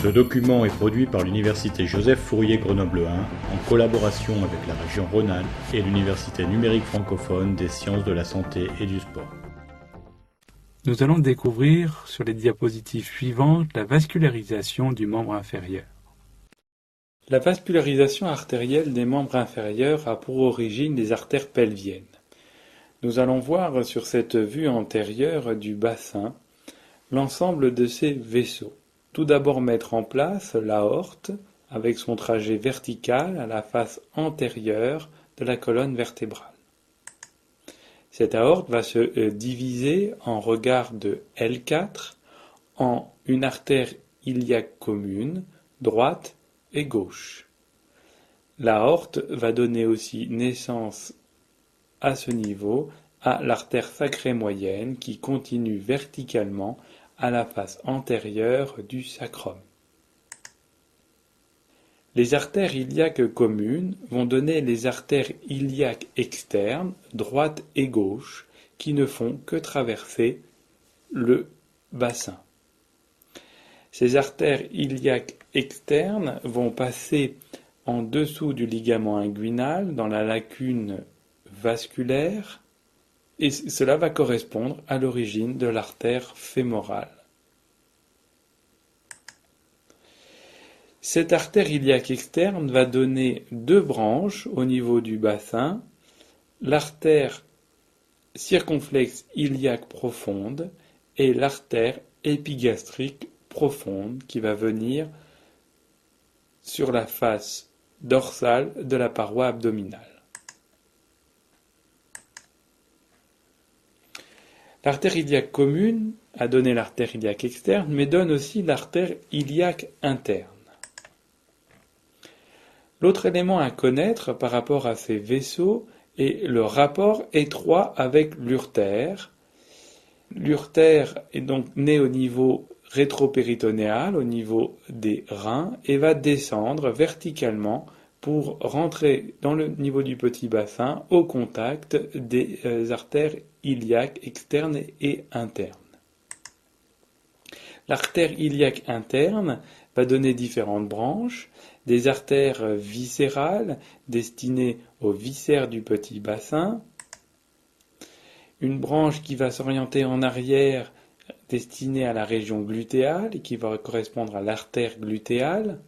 Ce document est produit par l'Université Joseph Fourier Grenoble 1 en collaboration avec la région Rhône-Alpes et l'Université numérique francophone des sciences de la santé et du sport. Nous allons découvrir sur les diapositives suivantes la vascularisation du membre inférieur. La vascularisation artérielle des membres inférieurs a pour origine les artères pelviennes. Nous allons voir sur cette vue antérieure du bassin l'ensemble de ces vaisseaux. Tout d'abord mettre en place l'aorte avec son trajet vertical à la face antérieure de la colonne vertébrale. Cette aorte va se diviser en regard de L4 en une artère iliaque commune, droite et gauche. L'aorte va donner aussi naissance à ce niveau à l'artère sacrée moyenne qui continue verticalement à la face antérieure du sacrum. Les artères iliaques communes vont donner les artères iliaques externes, droite et gauche, qui ne font que traverser le bassin. Ces artères iliaques externes vont passer en dessous du ligament inguinal, dans la lacune vasculaire, et cela va correspondre à l'origine de l'artère fémorale. Cette artère iliaque externe va donner deux branches au niveau du bassin, l'artère circonflexe iliaque profonde et l'artère épigastrique profonde qui va venir sur la face dorsale de la paroi abdominale. L'artère iliaque commune a donné l'artère iliaque externe, mais donne aussi l'artère iliaque interne. L'autre élément à connaître par rapport à ces vaisseaux est le rapport étroit avec l'urtère. L'urtère est donc né au niveau rétropéritonéal, au niveau des reins, et va descendre verticalement pour rentrer dans le niveau du petit bassin au contact des artères iliaques externes et internes. L'artère iliaque interne va donner différentes branches, des artères viscérales destinées aux viscères du petit bassin, une branche qui va s'orienter en arrière destinée à la région glutéale et qui va correspondre à l'artère glutéale,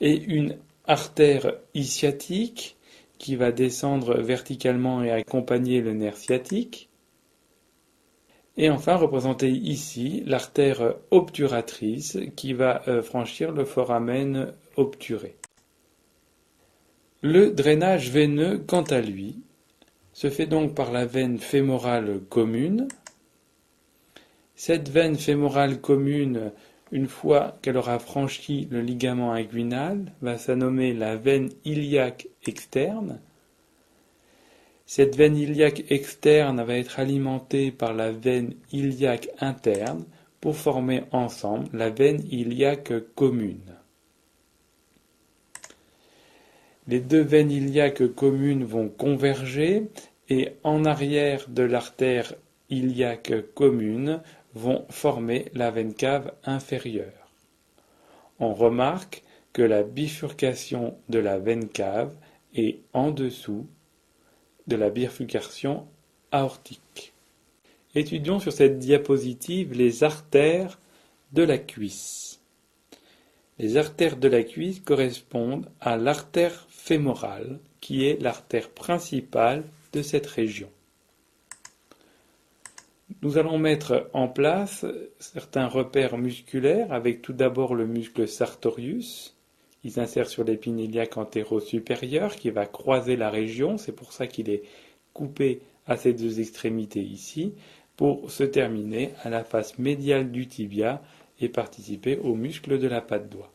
et une artère ischiatique qui va descendre verticalement et accompagner le nerf sciatique. Et enfin, représenter ici l'artère obturatrice qui va franchir le foramen obturé. Le drainage veineux, quant à lui, se fait donc par la veine fémorale commune. Cette veine fémorale commune, une fois qu'elle aura franchi le ligament inguinal, va se nommer la veine iliaque externe. Cette veine iliaque externe va être alimentée par la veine iliaque interne pour former ensemble la veine iliaque commune. Les deux veines iliaques communes vont converger et en arrière de l'artère iliaque commune vont former la veine cave inférieure. On remarque que la bifurcation de la veine cave est en dessous de la bifurcation aortique. Étudions sur cette diapositive les artères de la cuisse. Les artères de la cuisse correspondent à l'artère fémorale, qui est l'artère principale de cette région. Nous allons mettre en place certains repères musculaires avec tout d'abord le muscle sartorius. Il s'insère sur l'épine iliaque antéro-supérieure qui va croiser la région, c'est pour ça qu'il est coupé à ces deux extrémités ici, pour se terminer à la face médiale du tibia et participer au muscle de la patte doigt.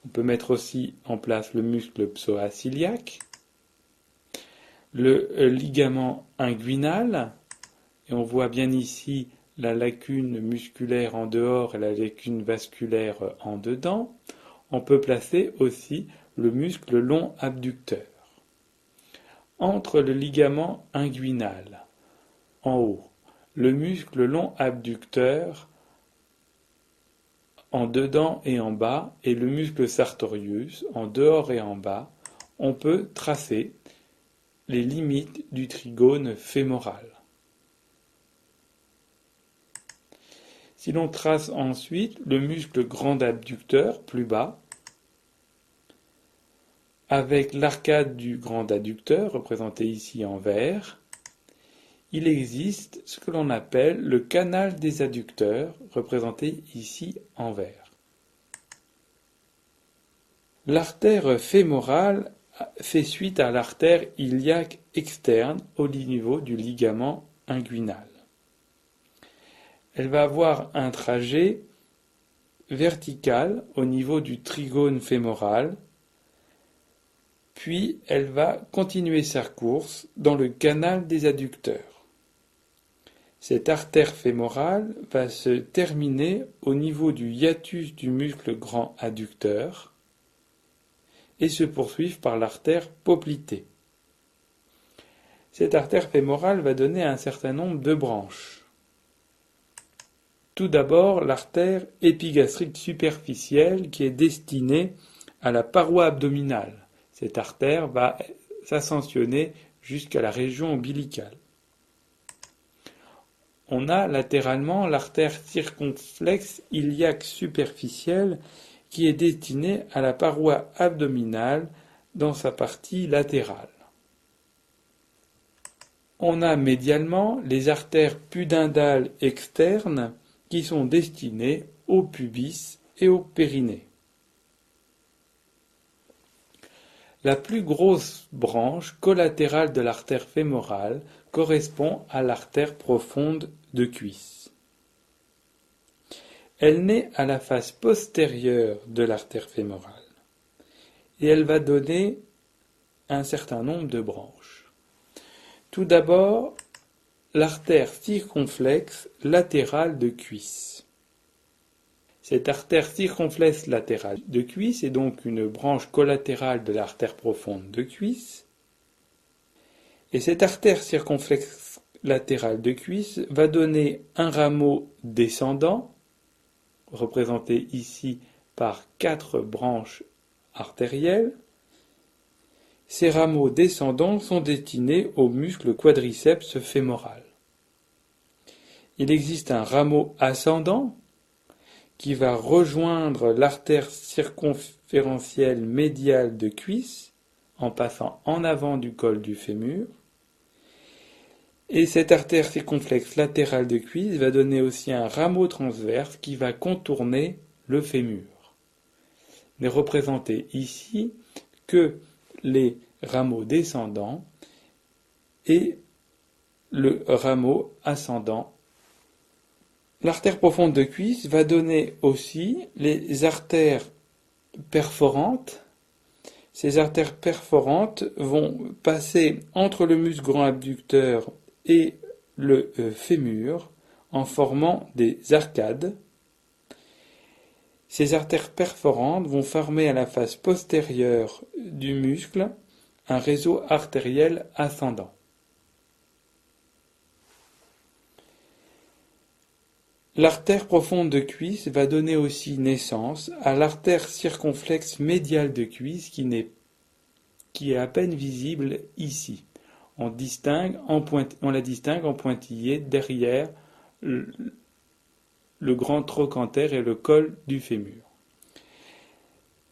On peut mettre aussi en place le muscle psoas iliaque, le ligament inguinal, et on voit bien ici la lacune musculaire en dehors et la lacune vasculaire en dedans. On peut placer aussi le muscle long abducteur. Entre le ligament inguinal, en haut, le muscle long abducteur en dedans et en bas, et le muscle sartorius en dehors et en bas, on peut tracer les limites du trigone fémoral. Si l'on trace ensuite le muscle grand adducteur plus bas, avec l'arcade du grand adducteur, représenté ici en vert, il existe ce que l'on appelle le canal des adducteurs, représenté ici en vert. L'artère fémorale fait suite à l'artère iliaque externe au niveau du ligament inguinal. Elle va avoir un trajet vertical au niveau du trigone fémoral, puis elle va continuer sa course dans le canal des adducteurs. Cette artère fémorale va se terminer au niveau du hiatus du muscle grand adducteur et se poursuivre par l'artère poplitée. Cette artère fémorale va donner un certain nombre de branches. Tout d'abord, l'artère épigastrique superficielle qui est destinée à la paroi abdominale. Cette artère va s'ascensionner jusqu'à la région ombilicale. On a latéralement l'artère circonflexe iliaque superficielle qui est destinée à la paroi abdominale dans sa partie latérale. On a médialement les artères pudendales externes qui sont destinées au pubis et au périnée. La plus grosse branche collatérale de l'artère fémorale correspond à l'artère profonde de cuisse. Elle naît à la face postérieure de l'artère fémorale et elle va donner un certain nombre de branches. Tout d'abord, l'artère circonflexe latérale de cuisse. Cette artère circonflexe latérale de cuisse est donc une branche collatérale de l'artère profonde de cuisse. Et cette artère circonflexe latérale de cuisse va donner un rameau descendant, représenté ici par 4 branches artérielles. Ces rameaux descendants sont destinés au muscle quadriceps fémoral. Il existe un rameau ascendant qui va rejoindre l'artère circonférentielle médiale de cuisse en passant en avant du col du fémur. Et cette artère circonflexe latérale de cuisse va donner aussi un rameau transverse qui va contourner le fémur. N'est représenté ici que les rameaux descendants et le rameau ascendant. L'artère profonde de cuisse va donner aussi les artères perforantes. Ces artères perforantes vont passer entre le muscle grand abducteur et le fémur en formant des arcades. Ces artères perforantes vont former à la face postérieure du muscle un réseau artériel ascendant. L'artère profonde de cuisse va donner aussi naissance à l'artère circonflexe médiale de cuisse qui est à peine visible ici. On la distingue en pointillé derrière le grand trochanter et le col du fémur.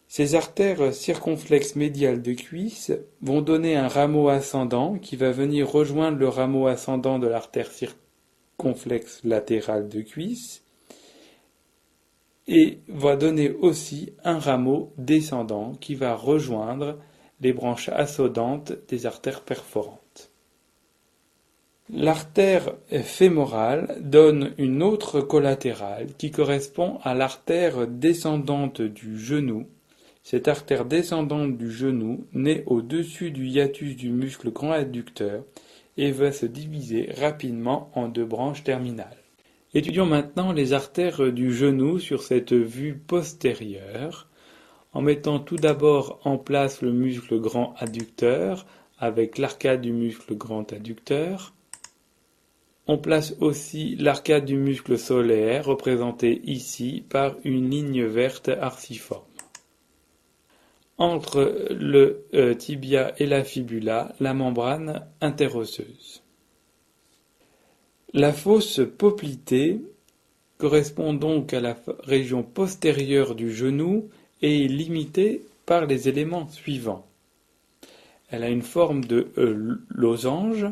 Ces artères circonflexes médiales de cuisse vont donner un rameau ascendant qui va venir rejoindre le rameau ascendant de l'artère circonflexe latérale de cuisse et va donner aussi un rameau descendant qui va rejoindre les branches ascendantes des artères perforantes. L'artère fémorale donne une autre collatérale qui correspond à l'artère descendante du genou. Cette artère descendante du genou naît au-dessus du hiatus du muscle grand adducteur et va se diviser rapidement en 2 branches terminales. Étudions maintenant les artères du genou sur cette vue postérieure, en mettant tout d'abord en place le muscle grand adducteur avec l'arcade du muscle grand adducteur. On place aussi l'arcade du muscle solaire, représentée ici par une ligne verte arciforme. Entre le tibia et la fibula, la membrane interosseuse. La fosse poplitée correspond donc à la région postérieure du genou et est limitée par les éléments suivants. Elle a une forme de losange.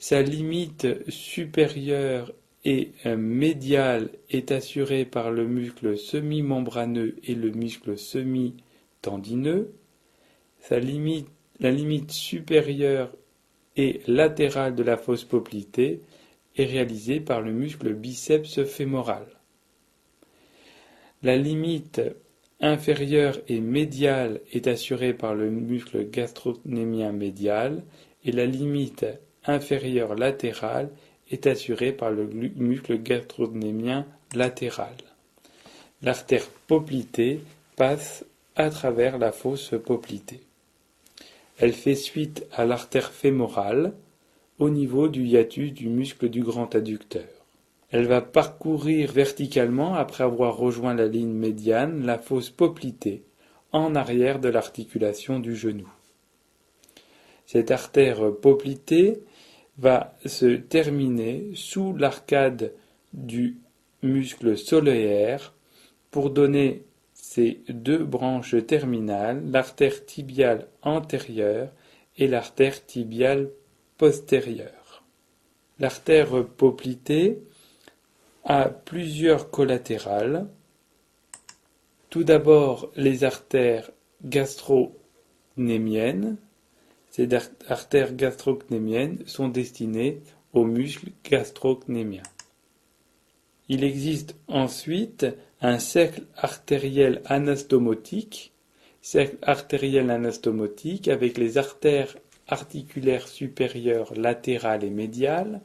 Sa limite supérieure et médiale est assurée par le muscle semi-membraneux et le muscle semi-tendineux. La limite supérieure et latérale de la fosse poplitée est réalisée par le muscle biceps fémoral. La limite inférieure et médiale est assurée par le muscle gastrocnémien médial et la limite inférieure latérale est assurée par le muscle gastrocnémien latéral. L'artère poplitée passe à travers la fosse poplitée. Elle fait suite à l'artère fémorale au niveau du hiatus du muscle du grand adducteur. Elle va parcourir verticalement, après avoir rejoint la ligne médiane, la fosse poplitée en arrière de l'articulation du genou. Cette artère poplitée va se terminer sous l'arcade du muscle solaire pour donner ces deux branches terminales, l'artère tibiale antérieure et l'artère tibiale postérieure. L'artère poplitée a plusieurs collatérales. Tout d'abord, les artères gastrocnémiennes. Ces artères gastrocnémiennes sont destinées aux muscles gastrocnémiens. Il existe ensuite un cercle artériel anastomotique, avec les artères articulaires supérieures latérales et médiales,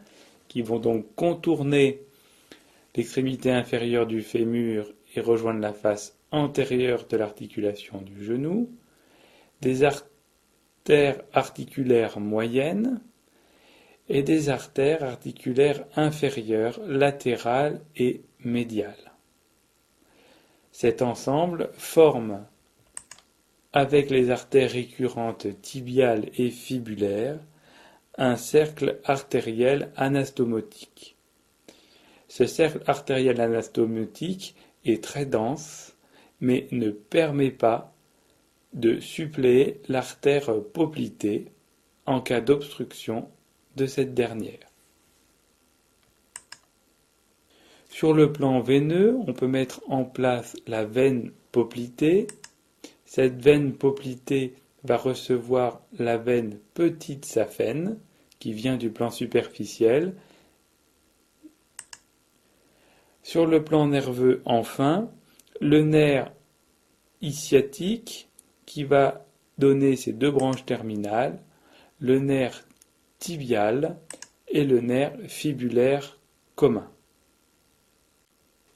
qui vont donc contourner l'extrémité inférieure du fémur et rejoindre la face antérieure de l'articulation du genou, des artères articulaires moyennes et des artères articulaires inférieures, latérales et médiales. Cet ensemble forme, avec les artères récurrentes tibiales et fibulaires, un cercle artériel anastomotique. Ce cercle artériel anastomotique est très dense, mais ne permet pas de suppléer l'artère poplitée en cas d'obstruction de cette dernière. Sur le plan veineux, on peut mettre en place la veine poplitée. Cette veine poplitée va recevoir la veine petite saphène qui vient du plan superficiel. Sur le plan nerveux, enfin, le nerf ischiatique qui va donner ces deux branches terminales, le nerf tibial et le nerf fibulaire commun.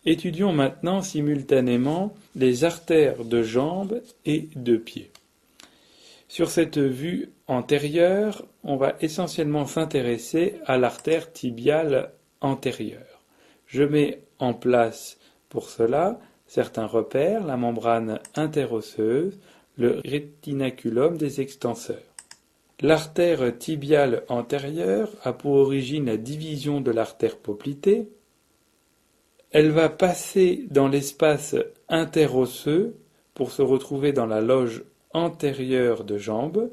Étudions maintenant simultanément les artères de jambes et de pied. Sur cette vue antérieure, on va essentiellement s'intéresser à l'artère tibiale antérieure. Je mets en place pour cela certains repères, la membrane interosseuse, le rétinaculum des extenseurs. L'artère tibiale antérieure a pour origine la division de l'artère poplitée. Elle va passer dans l'espace interosseux pour se retrouver dans la loge antérieure de jambe.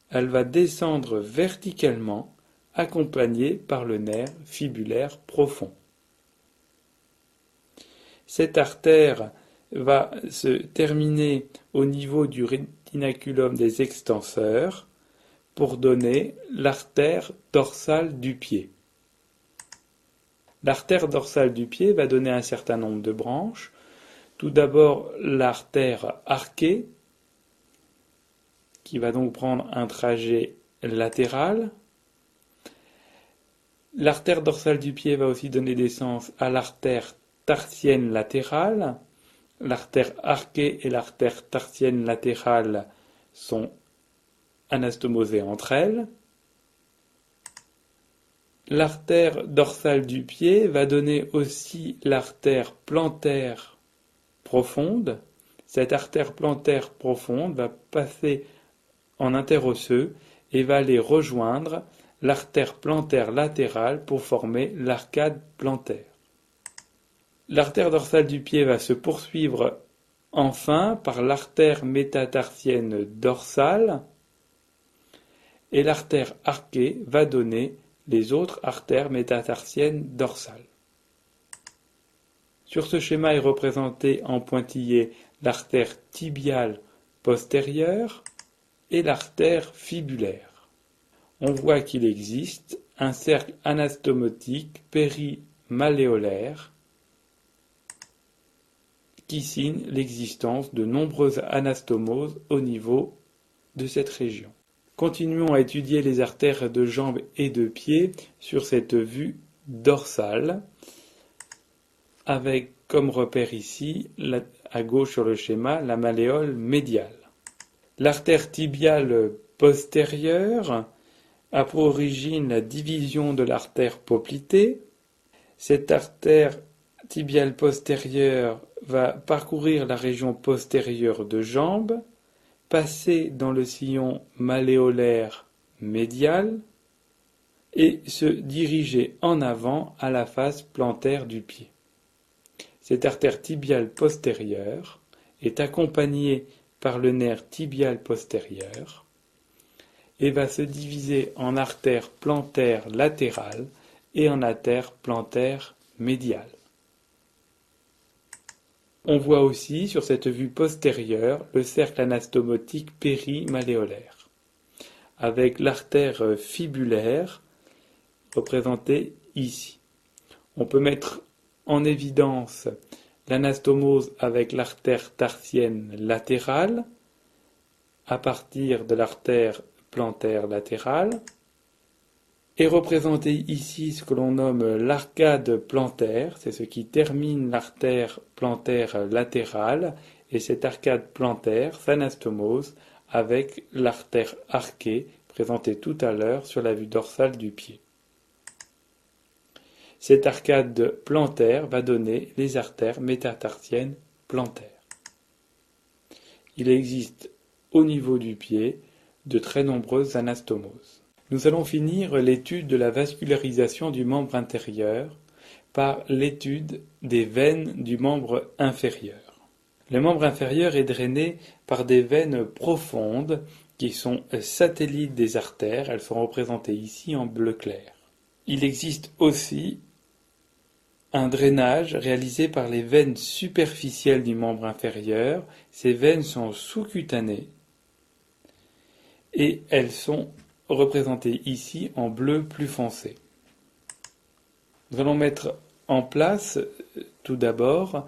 Elle va descendre verticalement, accompagnée par le nerf fibulaire profond. Cette artère va se terminer au niveau du rétinaculum des extenseurs pour donner l'artère dorsale du pied. L'artère dorsale du pied va donner un certain nombre de branches. Tout d'abord l'artère arquée, qui va donc prendre un trajet latéral. L'artère dorsale du pied va aussi donner naissance à l'artère tarsienne latérale. L'artère arquée et l'artère tarsienne latérale sont anastomosées entre elles. L'artère dorsale du pied va donner aussi l'artère plantaire profonde. Cette artère plantaire profonde va passer en interosseux et va aller rejoindre l'artère plantaire latérale pour former l'arcade plantaire. L'artère dorsale du pied va se poursuivre enfin par l'artère métatarsienne dorsale et l'artère arquée va donner les autres artères métatarsiennes dorsales. Sur ce schéma est représenté en pointillé l'artère tibiale postérieure et l'artère fibulaire. On voit qu'il existe un cercle anastomotique périmalléolaire qui signe l'existence de nombreuses anastomoses au niveau de cette région. Continuons à étudier les artères de jambes et de pieds sur cette vue dorsale, avec comme repère ici, à gauche sur le schéma, la malléole médiale. L'artère tibiale postérieure a pour origine la division de l'artère poplitée. Cette artère tibiale postérieure va parcourir la région postérieure de jambe, passer dans le sillon malléolaire médial et se diriger en avant à la face plantaire du pied. Cette artère tibiale postérieure est accompagnée par le nerf tibial postérieur et va se diviser en artère plantaire latérale et en artère plantaire médiale. On voit aussi sur cette vue postérieure le cercle anastomotique périmalléolaire, avec l'artère fibulaire représentée ici. On peut mettre en évidence l'anastomose avec l'artère tarsienne latérale à partir de l'artère plantaire latérale et représenter ici ce que l'on nomme l'arcade plantaire, c'est ce qui termine l'artère plantaire latérale, et cette arcade plantaire s'anastomose avec l'artère arquée présentée tout à l'heure sur la vue dorsale du pied. Cette arcade plantaire va donner les artères métatarsiennes plantaires. Il existe au niveau du pied de très nombreuses anastomoses. Nous allons finir l'étude de la vascularisation du membre intérieur par l'étude des veines du membre inférieur. Le membre inférieur est drainé par des veines profondes qui sont satellites des artères. Elles sont représentées ici en bleu clair. Il existe aussi un drainage réalisé par les veines superficielles du membre inférieur. Ces veines sont sous-cutanées et elles sont représentées ici en bleu plus foncé. Nous allons mettre en place tout d'abord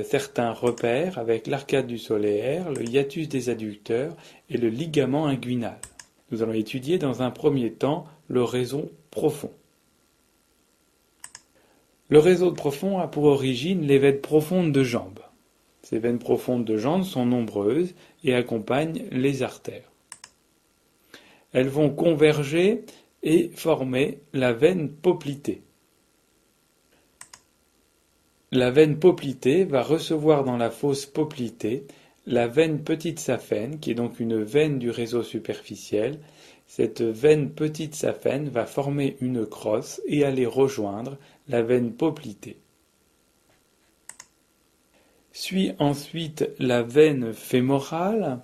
certains repères avec l'arcade du solaire, le hiatus des adducteurs et le ligament inguinal. Nous allons étudier dans un premier temps le réseau profond. Le réseau profond a pour origine les veines profondes de jambes. Ces veines profondes de jambes sont nombreuses et accompagnent les artères. Elles vont converger et former la veine poplitée. La veine poplitée va recevoir dans la fosse poplitée la veine petite saphène, qui est donc une veine du réseau superficiel. Cette veine petite saphène va former une crosse et aller rejoindre la veine poplitée. Suit ensuite la veine fémorale.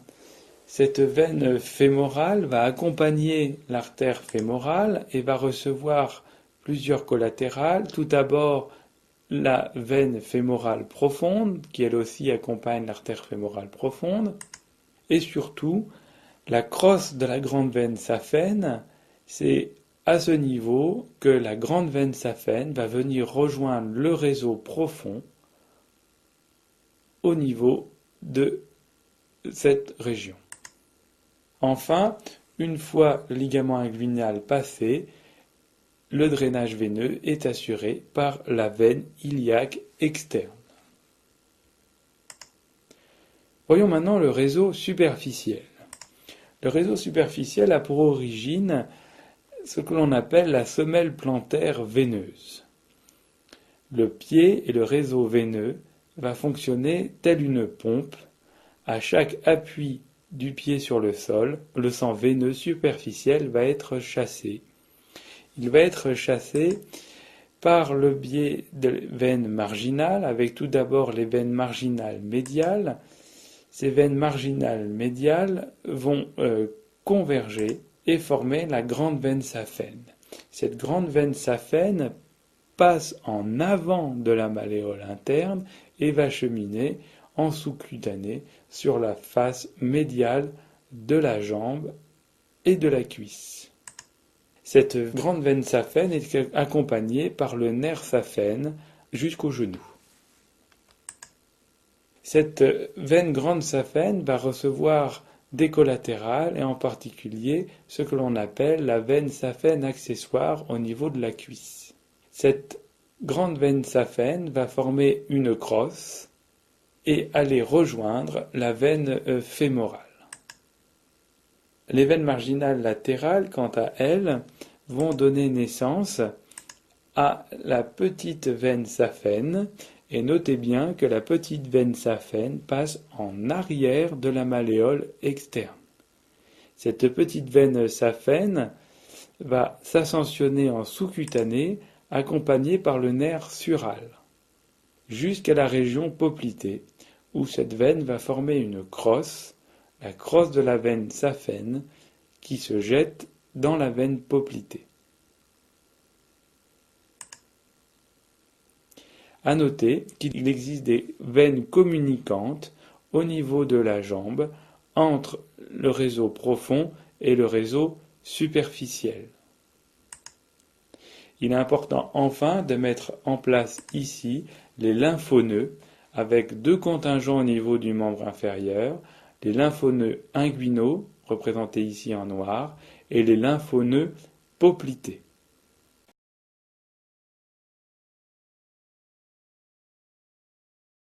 Cette veine fémorale va accompagner l'artère fémorale et va recevoir plusieurs collatérales. Tout d'abord, la veine fémorale profonde, qui elle aussi accompagne l'artère fémorale profonde, et surtout la crosse de la grande veine saphène. C'est à ce niveau que la grande veine saphène va venir rejoindre le réseau profond au niveau de cette région. Enfin, une fois le ligament inguinal passé, le drainage veineux est assuré par la veine iliaque externe. Voyons maintenant le réseau superficiel. Le réseau superficiel a pour origine ce que l'on appelle la semelle plantaire veineuse. Le pied et le réseau veineux va fonctionner tel une pompe. À chaque appui du pied sur le sol, le sang veineux superficiel va être chassé. Il va être chassé par le biais des veines marginales, avec tout d'abord les veines marginales médiales. Ces veines marginales médiales vont converger et former la grande veine saphène. Cette grande veine saphène passe en avant de la malléole interne et va cheminer en sous-cutané sur la face médiale de la jambe et de la cuisse. Cette grande veine saphène est accompagnée par le nerf saphène jusqu'au genou. Cette veine grande saphène va recevoir des collatérales et en particulier ce que l'on appelle la veine saphène accessoire au niveau de la cuisse. Cette grande veine saphène va former une crosse et aller rejoindre la veine fémorale. Les veines marginales latérales, quant à elles, vont donner naissance à la petite veine saphène, et notez bien que la petite veine saphène passe en arrière de la malléole externe. Cette petite veine saphène va s'ascensionner en sous-cutané, accompagnée par le nerf sural, jusqu'à la région poplitée, où cette veine va former une crosse, la crosse de la veine saphène, qui se jette dans la veine poplitée. À noter qu'il existe des veines communicantes au niveau de la jambe entre le réseau profond et le réseau superficiel. Il est important enfin de mettre en place ici les lymphoneux avec deux contingents au niveau du membre inférieur, les lymphoneux inguinaux, représentés ici en noir, et les lymphoneux poplités.